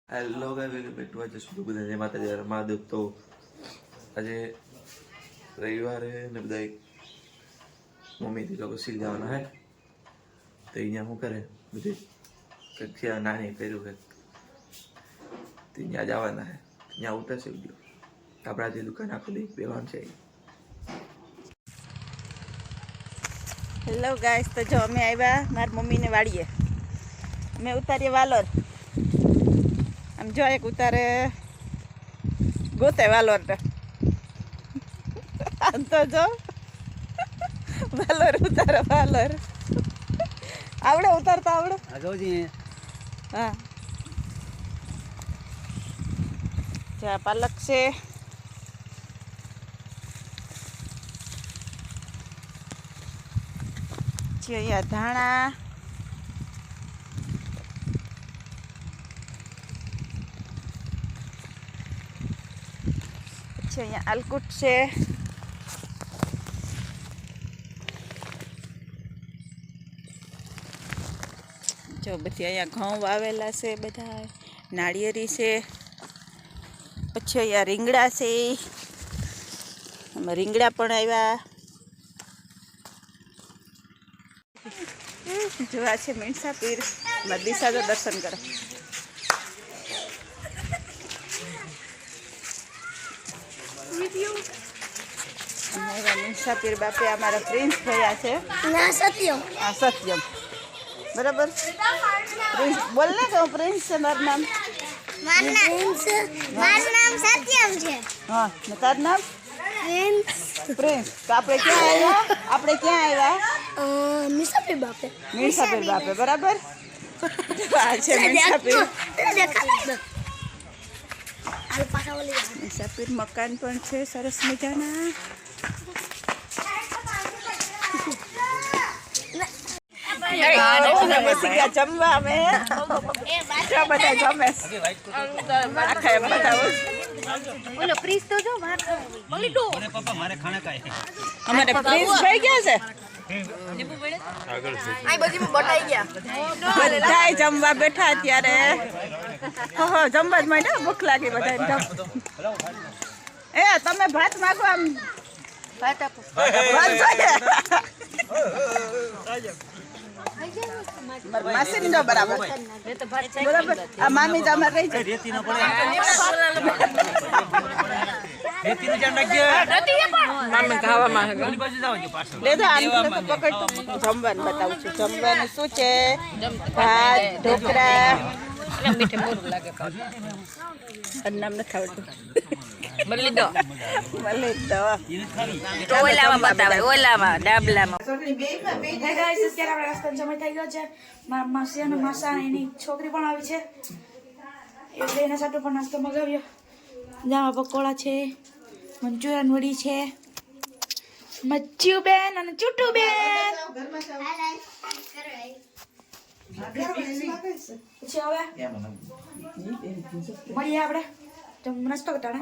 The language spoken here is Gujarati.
હેલો ગાઈસ, બેક ટુ આજે શું બધા જય માતાજી મહાદેવ. તો આજે રવિવારે ને બધા મમ્મીથી લોકો સીલ જવાના હે તો અહીંયા શું કરે બધે કંઈક નાની કર્યું છે તો ત્યાં જવાના હે. ત્યાં ઉતરશે વિડીયો. આપણા જે દુકાન આખો દી બેવાનું છે. હેલો ગાઈસ, તો જો અમે આવ્યા મારી મમ્મીને વાડીએ. અમે ઉતારીએ વાલોર. આમ જો એક ઉતારે ગોતે વાલોર તો જો વાલોર ઉતારે વાલોર. આવડે ઉતારતા આવડે? હા. જા પાલક છે, પછી અહીંયા ધાણા, પછી અહીંયા આલકુટ છે, જો બધી અહીંયા ઘઉં વાવેલા છે, બધા નાળિયેરી છે, પછી અહીંયા રીંગણા છે, આમાં રીંગણા પણ આવ્યા. જોવા છે મીણસા પીર. દિશા જો દર્શન કરે. મીણસા પીર બાપે અમારા પ્રિન્સ થયા છે. સત્યમ. હા, સત્યમ બરાબર. પ્રિન્સ બોલ ને કે પ્રિન્સ છે મારું નામ. મારું નામ સત્યમ છે. હા, ને તારું નામ પ્રિન્સ. તો આપણે ક્યાં આવ્યા? આપણે ક્યાં આવ્યા? મીસાપીર બાપે. મીણસાપીર બાપે બરાબર. આ છે મીણસાપીર. મીણસાપીર મકાન પણ છે સરસ મજાના. જમવા અમે બધા જમે. આખા એમ બતાવું. ઓલો પ્રીસ તો જો વાત બોલી દો. અમારે પ્રિન્સ ભાઈ ક્યાં છે? બધા જમવા બેઠા અત્યારે. જમવા જ માંડ્યા. ભૂખ લાગી બધા. એ તમે ભાત માગો. આમ ભાત આપો. માસી નો બરાબર બરાબર. આ મામી તો અમારે રહી જાય. જમવાનું બતાવું છું. જમવાનું શું છે? ભાત, ઢોકળા. નામ નથી આવડતું. માસી અને માસા એની છોકરી પણ આવી છે એટલે એના સાથે પણ નાસ્તો મગાવ્યો. જામાં પકોડા છે, મંચુરિયન વડી છે, મચ્છુ બેન અને ચૂટુ બેન. પછી હવે મળીએ આપણે નાસ્તો કરતા.